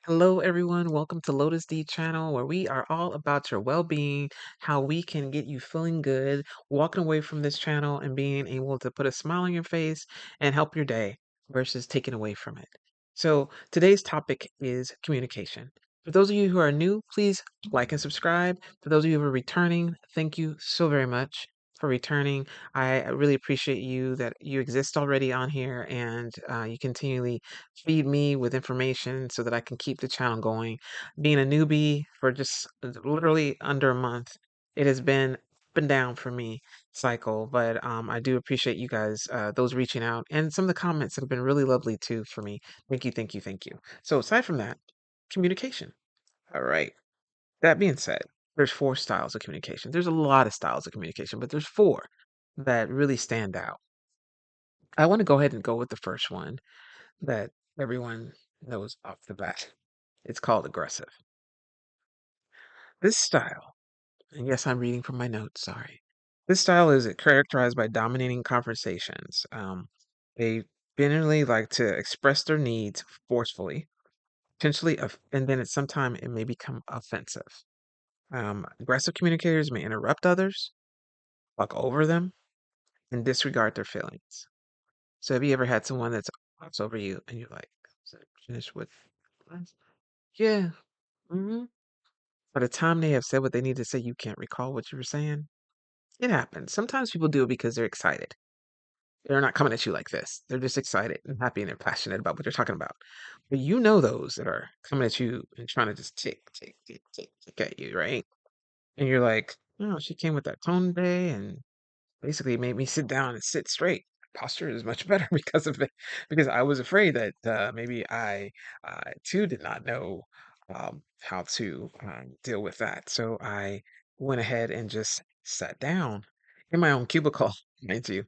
Hello, everyone. Welcome to Lotus D channel, where we are all about your well-being, how we can get you feeling good, walking away from this channel and being able to put a smile on your face and help your day versus taking away from it. So today's topic is communication. For those of you who are new, please like and subscribe. For those of you who are returning, thank you so very much for returning. I really appreciate you that you exist already on here and you continually feed me with information so that I can keep the channel going. Being a newbie for just literally under a month, it has been up and down for me cycle, but I do appreciate you guys, those reaching out, and some of the comments that have been really lovely too for me. Thank you, thank you, thank you. So aside from that, communication. All right. That being said, there's four styles of communication. There's a lot of styles of communication, but there's four that really stand out. I want to go ahead and go with the first one that everyone knows off the bat. It's called aggressive. This style, and yes, I'm reading from my notes, sorry. This style is characterized by dominating conversations. They generally like to express their needs forcefully, potentially, and then at some time it may become offensive. Aggressive communicators may interrupt others, talk over them, and disregard their feelings. So have you ever had someone that's talks over you and you're like, "Is that finished with last?" Yeah. hmm By the time they have said what they need to say, you can't recall what you were saying. It happens. Sometimes people do it because they're excited. They're not coming at you like this. They're just excited and happy and they're passionate about what they're talking about. But you know those that are coming at you and trying to just tick at you, right? And you're like, oh, she came with that tone today and basically made me sit down and sit straight. Posture is much better because of it, because I was afraid that maybe I too did not know how to deal with that. So I went ahead and just sat down in my own cubicle, mind you,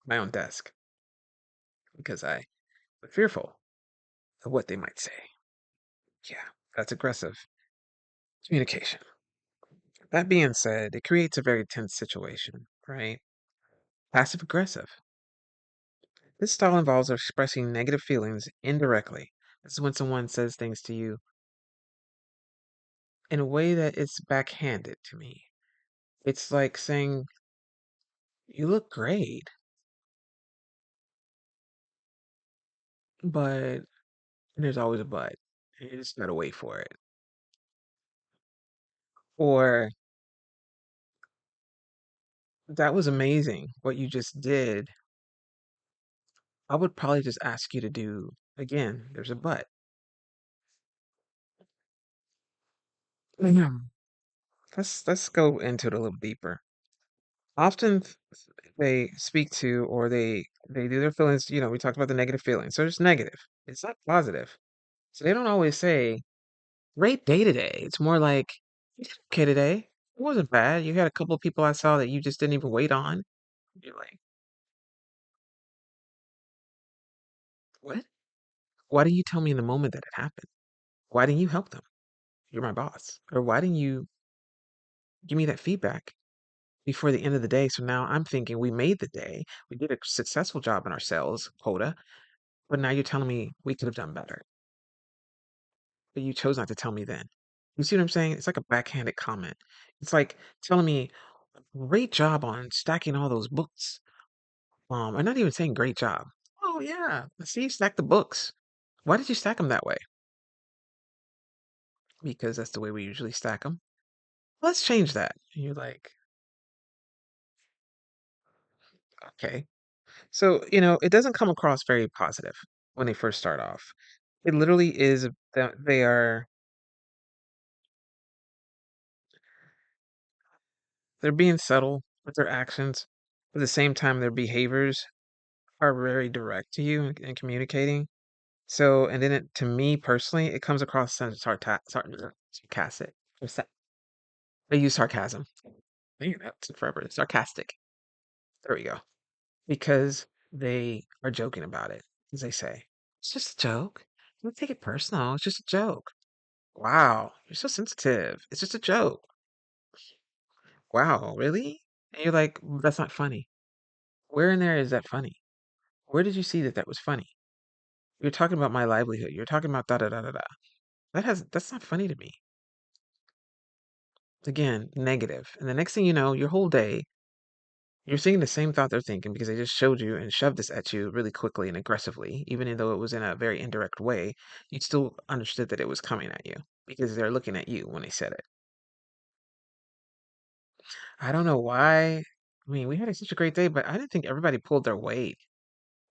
my own desk, because I was fearful of what they might say. Yeah, that's aggressive communication. That being said, it creates a very tense situation, right? Passive aggressive. This style involves expressing negative feelings indirectly. This is when someone says things to you in a way that it's backhanded to me. It's like saying, you look great, but and there's always a but. You just gotta wait for it. Or that was amazing what you just did. I would probably just ask you to do again. There's a but. Mhm. Let's go into it a little deeper. Often they speak to or they do their feelings, we talked about the negative feelings. So it's negative. It's not positive. So they don't always say, great day today. It's more like, you did okay today. It wasn't bad. You had a couple of people I saw that you just didn't even wait on. You're like, what? Why didn't you tell me in the moment that it happened? Why didn't you help them? You're my boss. Or why didn't you give me that feedback before the end of the day? So now I'm thinking we made the day. We did a successful job in our sales quota, but now you're telling me we could have done better. But you chose not to tell me then. You see what I'm saying? It's like a backhanded comment. It's like telling me, great job on stacking all those books. I'm not even saying great job. Oh yeah, I see you stack the books. Why did you stack them that way? Because that's the way we usually stack them. Let's change that. And you're like, okay. So, it doesn't come across very positive when they first start off. It literally is that they're being subtle with their actions. At the same time, their behaviors are very direct to you in communicating. So, and then to me personally, it comes across as sarcastic. I use sarcasm. Man, that took forever. Sarcastic. There we go. Because they are joking about it, as they say. It's just a joke. Don't take it personal. It's just a joke. Wow, you're so sensitive. It's just a joke. Wow, really? And you're like, that's not funny. Where in there is that funny? Where did you see that that was funny? You're talking about my livelihood. You're talking about da da da da da. That's not funny to me. Again, negative. And the next thing you know, your whole day, you're seeing the same thought they're thinking because they just showed you and shoved this at you really quickly and aggressively, even though it was in a very indirect way, you still understood that it was coming at you because they're looking at you when they said it. I don't know why. I mean, we had such a great day, but I didn't think everybody pulled their weight.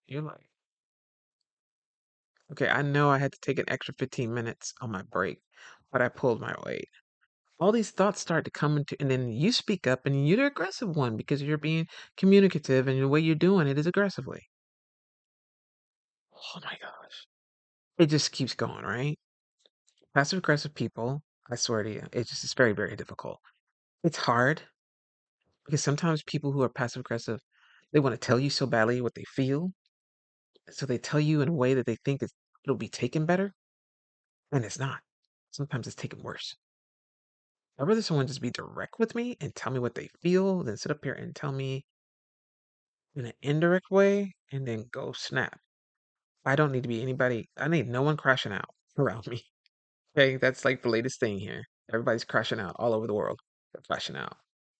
You're like, okay, I know I had to take an extra 15 minutes on my break, but I pulled my weight. All these thoughts start to come into, and then you speak up and you're the aggressive one because you're being communicative and the way you're doing it is aggressively. Oh my gosh. It just keeps going, right? Passive aggressive people, I swear to you, it's just it's very, very difficult. It's hard because sometimes people who are passive aggressive, they want to tell you so badly what they feel. So they tell you in a way that they think it'll be taken better, and it's not. Sometimes it's taken worse. I'd rather someone just be direct with me and tell me what they feel than sit up here and tell me in an indirect way and then go snap. I don't need to be anybody, I need no one crashing out around me. Okay, that's like the latest thing here. Everybody's crashing out all over the world. They're crashing out.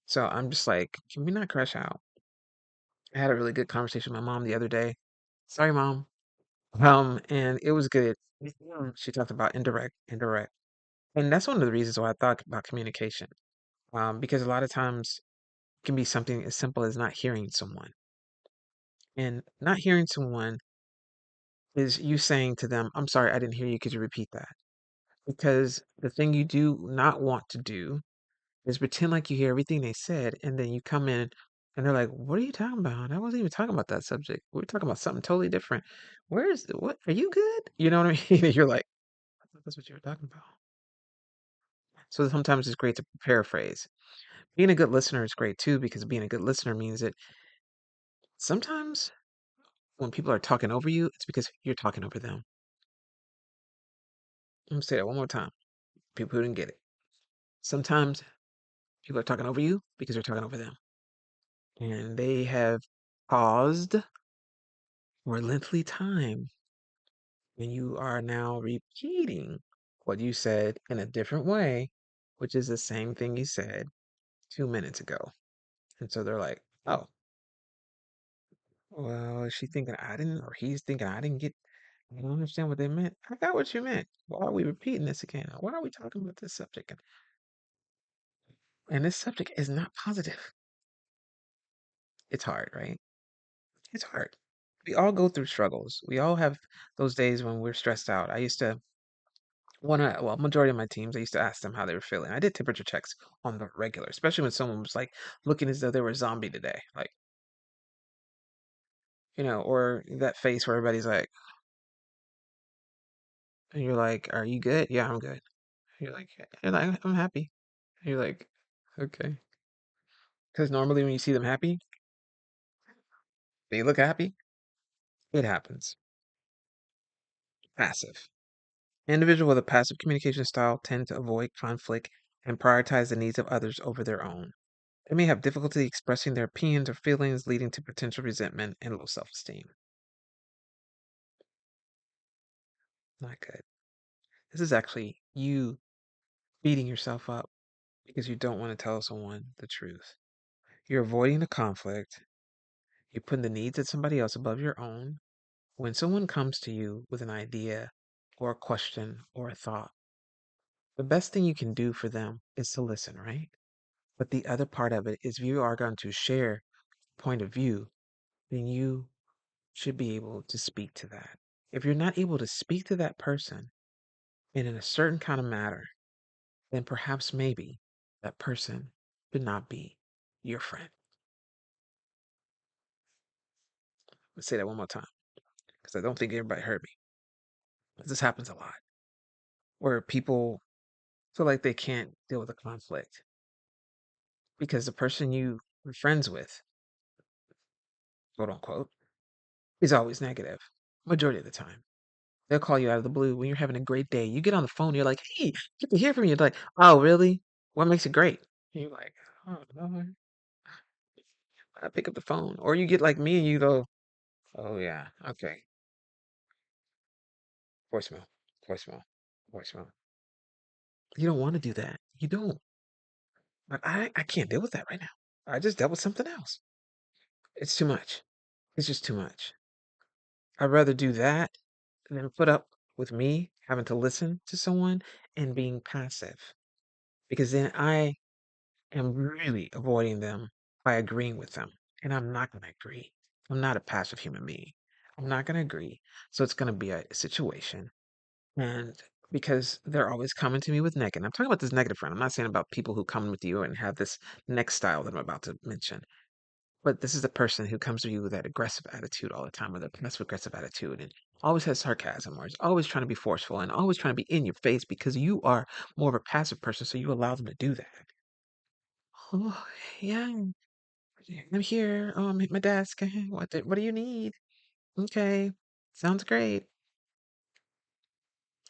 So I'm just like, can we not crash out? I had a really good conversation with my mom the other day. Sorry, mom. And it was good. She talked about indirect. And that's one of the reasons why I thought about communication. Because a lot of times it can be something as simple as not hearing someone. And not hearing someone is you saying to them, I'm sorry, I didn't hear you. Could you repeat that? Because the thing you do not want to do is pretend like you hear everything they said, and then you come in and they're like, what are you talking about? I wasn't even talking about that subject. We were talking about something totally different. What? Are you good? You know what I mean? You're like, I thought that's what you were talking about. So sometimes it's great to paraphrase. Being a good listener is great too, because being a good listener means that sometimes when people are talking over you, it's because you're talking over them. I'm gonna say that one more time. People who didn't get it. Sometimes people are talking over you because you're talking over them. And they have paused for lengthy time. And you are now repeating what you said in a different way, which is the same thing you said 2 minutes ago. And so they're like, oh, well, is she thinking I didn't, or he's thinking I didn't get, I don't understand what they meant. I got what you meant. Why are we repeating this again? Why are we talking about this subject? And this subject is not positive. It's hard, right? It's hard. We all go through struggles. We all have those days when we're stressed out. I used to well, majority of my teams, I used to ask them how they were feeling. I did temperature checks on the regular, especially when someone was like looking as though they were a zombie today. Like, or that face where everybody's like, and you're like, are you good? Yeah, I'm good. You're like, I'm happy. You're like, okay. Because normally when you see them happy, they look happy. It happens. Passive. Individual with a passive communication style tend to avoid conflict and prioritize the needs of others over their own. They may have difficulty expressing their opinions or feelings, leading to potential resentment and low self esteem. Not good. This is actually you beating yourself up because you don't want to tell someone the truth. You're avoiding the conflict. You're putting the needs of somebody else above your own. When someone comes to you with an idea or a question or a thought, the best thing you can do for them is to listen, right? But the other part of it is if you are going to share point of view, then you should be able to speak to that. If you're not able to speak to that person and in a certain kind of matter, then perhaps maybe that person should not be your friend. Let's say that one more time because I don't think everybody heard me. This happens a lot where people feel like they can't deal with a conflict because the person you are friends with, quote unquote, is always negative majority of the time. They'll call you out of the blue when you're having a great day. You get on the phone, you're like, hey, good to hear from you. They're like, oh, really? What makes it great? And you're like, oh, no, I pick up the phone. Or you get like me and you go, oh, yeah, okay. Voicemail, voicemail, voicemail. You don't want to do that. You don't. But I can't deal with that right now. I just dealt with something else. It's too much. It's just too much. I'd rather do that than put up with me having to listen to someone and being passive. Because then I am really avoiding them by agreeing with them. And I'm not going to agree. I'm not a passive human being. I'm not going to agree. So it's going to be a situation. And because they're always coming to me with negative. I'm talking about this negative friend. I'm not saying about people who come with you and have this next style that I'm about to mention. But this is the person who comes to you with that aggressive attitude all the time, with a passive aggressive attitude, and always has sarcasm, or is always trying to be forceful and always trying to be in your face because you are more of a passive person, so you allow them to do that. Oh, yeah, I'm here. Oh, I'm at my desk. What do you need? Okay, sounds great.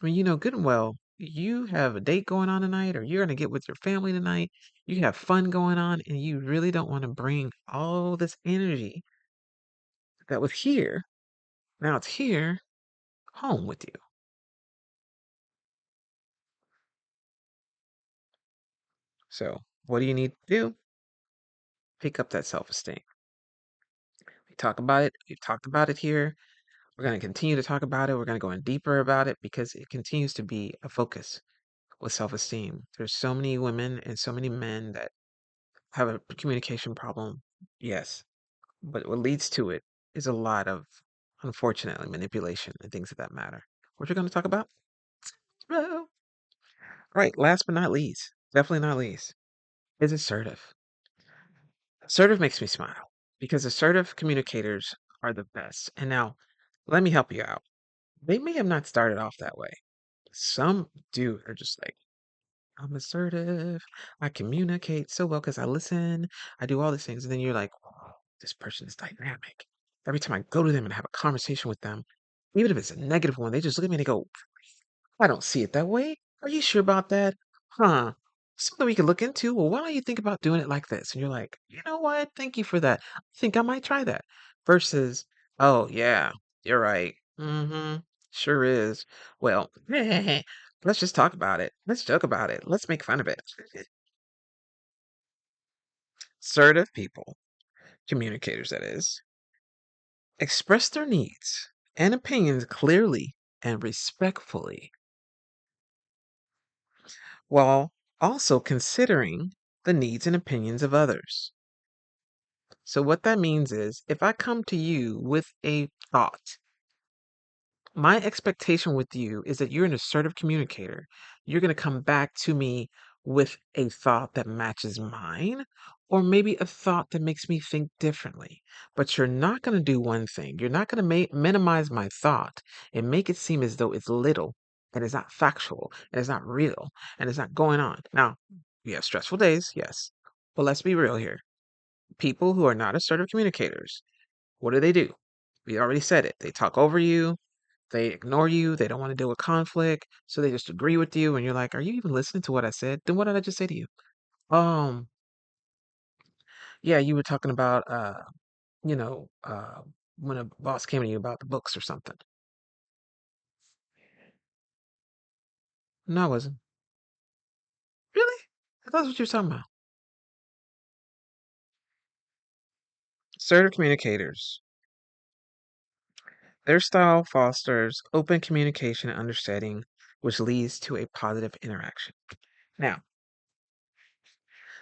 I mean, you know good and well, you have a date going on tonight, or you're gonna get with your family tonight. You have fun going on, and you really don't want to bring all this energy that was here. Now it's here home with you. So, what do you need to do? Pick up that self esteem. We talk about it. We've talked about it here. We're going to continue to talk about it. We're going to go in deeper about it because it continues to be a focus with self esteem. There's so many women and so many men that have a communication problem. Yes. But what leads to it is a lot of, unfortunately, manipulation and things of that matter. What you're going to talk about? Well, right. Last but not least, definitely not least, is assertive. Assertive makes me smile because assertive communicators are the best. And now, let me help you out. They may have not started off that way. Some do are just like, I'm assertive. I communicate so well because I listen. I do all these things. And then you're like, "Whoa, this person is dynamic. Every time I go to them and have a conversation with them, even if it's a negative one, they just look at me and they go, I don't see it that way. Are you sure about that? Huh. Something we could look into. Well, why don't you think about doing it like this? And you're like, you know what? Thank you for that. I think I might try that. Versus, oh, yeah, you're right. Mm-hmm. Sure is. Well, let's just talk about it. Let's joke about it. Let's make fun of it. Assertive people, communicators, that is, express their needs and opinions clearly and respectfully while also considering the needs and opinions of others. So, what that means is if I come to you with a thought, my expectation with you is that you're an assertive communicator. You're going to come back to me with a thought that matches mine, or maybe a thought that makes me think differently. But you're not going to do one thing. You're not going to minimize my thought and make it seem as though it's little and it's not factual and it's not real and it's not going on. Now, we have stressful days, yes. But let's be real here. People who are not assertive communicators, what do? We already said it. They talk over you, they ignore you, they don't want to deal with conflict, so they just agree with you, and you're like, "Are you even listening to what I said? Then what did I just say to you?" Um, yeah, you were talking about you know, when a boss came to you about the books or something. No, I wasn't. Really? I thought that's what you were talking about. Assertive communicators. Their style fosters open communication and understanding, which leads to a positive interaction. Now,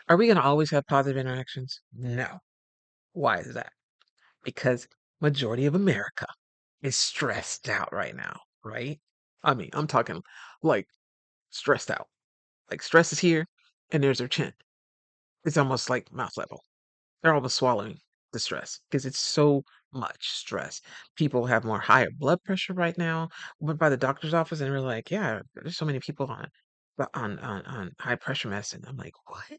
are we going to always have positive interactions? No. Why is that? Because majority of America is stressed out right now, right? I mean, I'm talking like stressed out. Like stress is here and there's their chin. It's almost like mouth level. They're almost swallowing the stress because it's so much stress. People have more higher blood pressure right now. Went by the doctor's office and we're like, yeah, there's so many people on high pressure medicine. I'm like, what?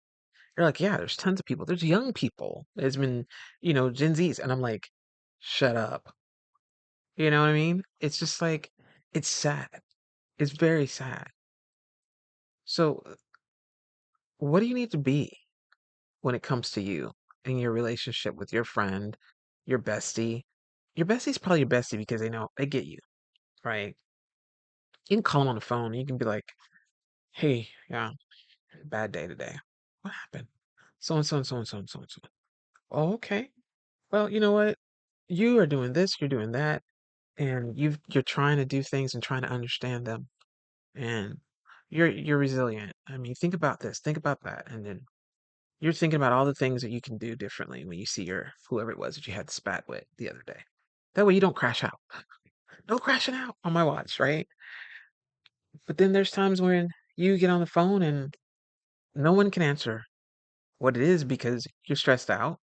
They're like, yeah, there's tons of people. There's young people. There's been, Gen Zs. And I'm like, shut up. You know what I mean? It's just like, it's sad. It's very sad. So, what do you need to be when it comes to you in your relationship with your friend, your bestie? Your bestie's probably your bestie because they know they get you, right? You can call them on the phone. You can be like, Hey, yeah, bad day today. What happened? So and so and so and so and so and so. Oh, okay. Well, you know what? You are doing this, you're doing that, and you're trying to do things and trying to understand them, and you're resilient. I mean, think about this, think about that, and then you're thinking about all the things that you can do differently when you see your whoever it was that you had the spat with the other day. That way you don't crash out. No crashing out on my watch, right? But then there's times when you get on the phone and no one can answer what it is because you're stressed out.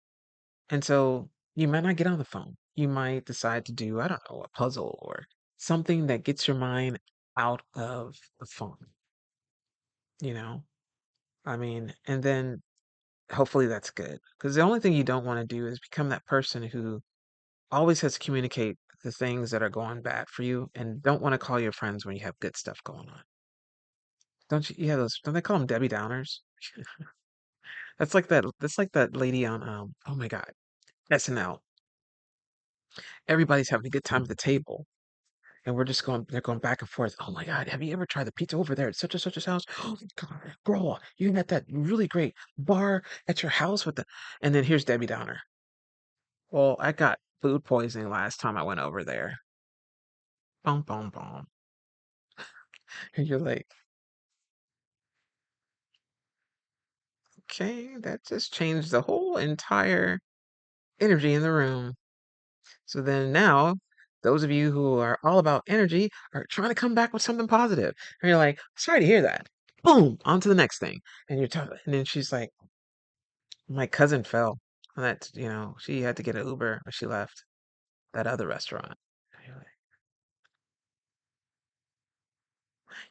And so you might not get on the phone. You might decide to do, I don't know, a puzzle or something that gets your mind out of the phone, you know? I mean, and then hopefully that's good. Because the only thing you don't want to do is become that person who always has to communicate the things that are going bad for you and don't want to call your friends when you have good stuff going on. Don't you? Yeah, those, don't they call them Debbie Downers? That's like that lady on, oh my God, SNL. Everybody's having a good time at the table. And they're going back and forth. Oh my God, have you ever tried the pizza over there at such and such's house? Oh my God, girl, you had that really great bar at your house with the, and then here's Debbie Downer. Well, I got food poisoning last time I went over there. Boom, boom, boom. And you're like, okay, that just changed the whole entire energy in the room. So then now, those of you who are all about energy are trying to come back with something positive. And you're like, sorry to hear that. Boom, on to the next thing. And you're talking, and then she's like, my cousin fell. And that, she had to get an Uber when she left that other restaurant. And you're like,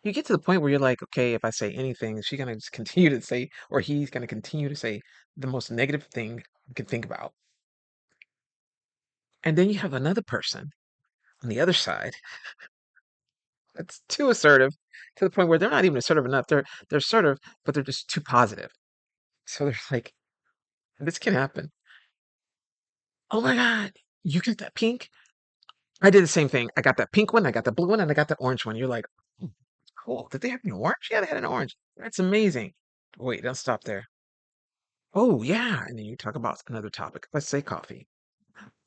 you get to the point where you're like, okay, if I say anything, is she gonna just continue to say, or he's gonna continue to say the most negative thing you can think about. And then you have another person on the other side that's too assertive to the point where they're not even assertive enough. They're assertive, but they're just too positive. So they're like, this can happen. Oh my God, you get that pink? I did the same thing. I got that pink one, I got the blue one, and I got the orange one. You're like, "Hmm, cool. Did they have an orange? Yeah, they had an orange. That's amazing. Wait, don't stop there. Oh yeah. And then you talk about another topic. Let's say coffee.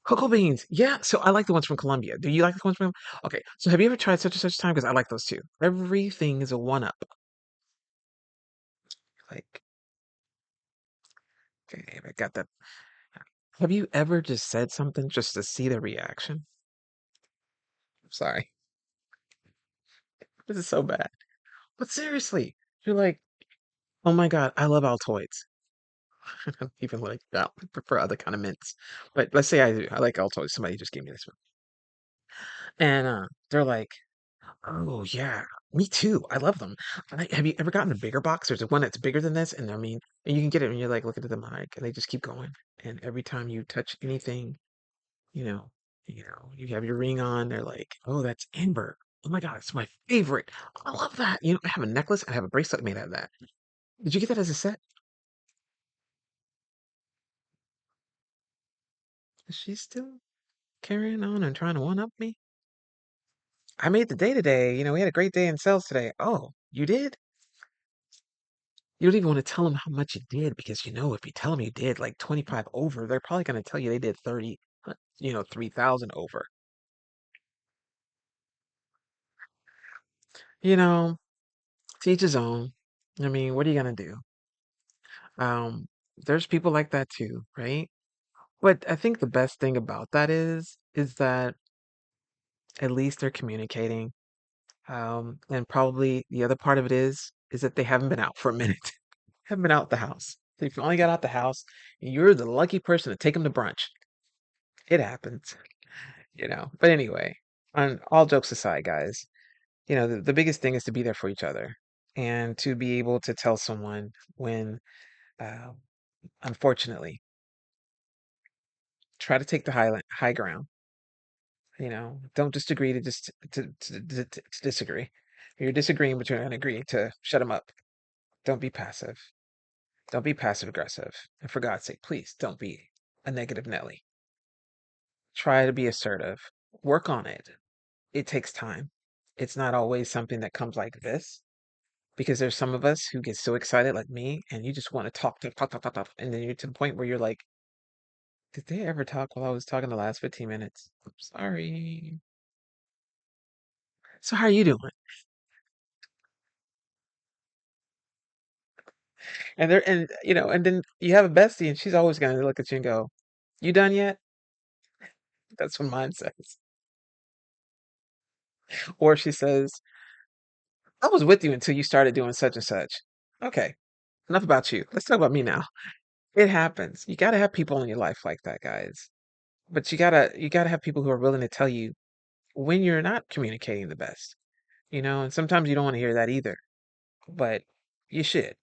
Cocoa beans. Yeah. So I like the ones from Colombia. Do you like the ones from? Okay. So have you ever tried such and such time? Because I like those too. Everything is a one up. Like, okay, I got that. Have you ever just said something just to see the reaction? Sorry. This is so bad. But seriously, you're like, oh my God, I love Altoids. I don't even like that. I prefer other kind of mints. But let's say I do. I like Altoids. Somebody just gave me this one. And they're like, oh yeah, me too. I love them. Have you ever gotten a bigger box? There's a one that's bigger than this, and I mean, and you can get it, and you're like looking at the mic, and they just keep going. And every time you touch anything, you have your ring on. They're like, oh, that's amber. Oh my God, it's my favorite. I love that. I have a necklace and I have a bracelet made out of that. Did you get that as a set? Is she still carrying on and trying to one up me? I made the day today. We had a great day in sales today. Oh, you did? You don't even want to tell them how much you did because if you tell them you did like 25 over, they're probably going to tell you they did 30, 3,000 over. You know, to each his own. I mean, what are you going to do? There's people like that too, right? But I think the best thing about that is that at least they're communicating. And probably the other part of it is that they haven't been out for a minute. Haven't been out the house. If you only got out the house, you're the lucky person to take them to brunch. It happens, But anyway, on all jokes aside, guys, the biggest thing is to be there for each other and to be able to tell someone when, uh, unfortunately, try to take the high ground. Don't just agree to just to disagree. You're disagreeing, but you're going to agree to shut them up. Don't be passive. Don't be passive aggressive. And for God's sake, please don't be a negative Nelly. Try to be assertive. Work on it. It takes time. It's not always something that comes like this, because there's some of us who get so excited like me, and you just want to talk, talk, talk, talk, talk, talk, and then you're to the point where you're like, did they ever talk while I was talking the last 15 minutes? I'm sorry. So how are you doing? And then you have a bestie, and she's always gonna look at you and go, "You done yet?" That's what mine says. Or she says, "I was with you until you started doing such and such." Okay, enough about you. Let's talk about me now. It happens. You gotta have people in your life like that, guys. But you gotta have people who are willing to tell you when you're not communicating the best. And sometimes you don't want to hear that either. But you should.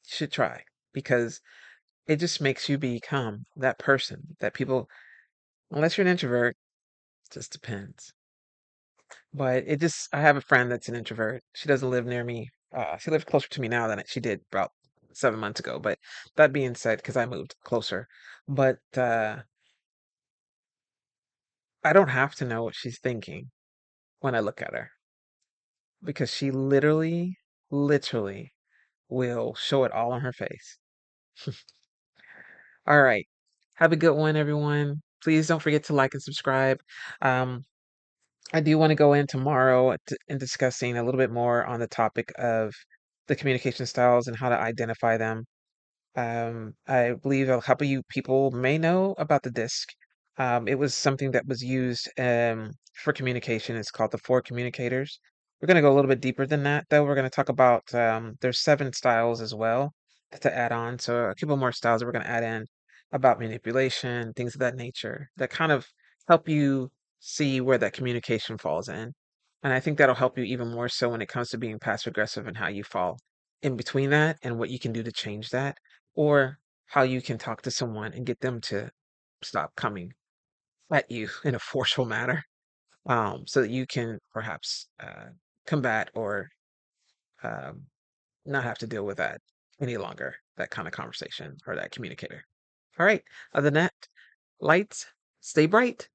You should try because it just makes you become that person that people, unless you're an introvert, it just depends. But I have a friend that's an introvert. She doesn't live near me. She lives closer to me now than she did about 7 months ago. But that being said, because I moved closer, but I don't have to know what she's thinking when I look at her because she literally will show it all on her face. All right. Have a good one, everyone. Please don't forget to like and subscribe. Um, I do want to go in tomorrow in discussing a little bit more on the topic of the communication styles and how to identify them. I believe a couple of you people may know about the disc. It was something that was used for communication. It's called the four communicators. We're going to go a little bit deeper than that, though. We're going to talk about there's 7 styles as well to add on. So a couple more styles that we're going to add in about manipulation, things of that nature that kind of help you see where that communication falls in. And I think that'll help you even more so when it comes to being passive aggressive and how you fall in between that and what you can do to change that or how you can talk to someone and get them to stop coming at you in a forceful manner, so that you can perhaps combat or um, not have to deal with that any longer, that kind of conversation or that communicator. All right. Other than that, lights, stay bright.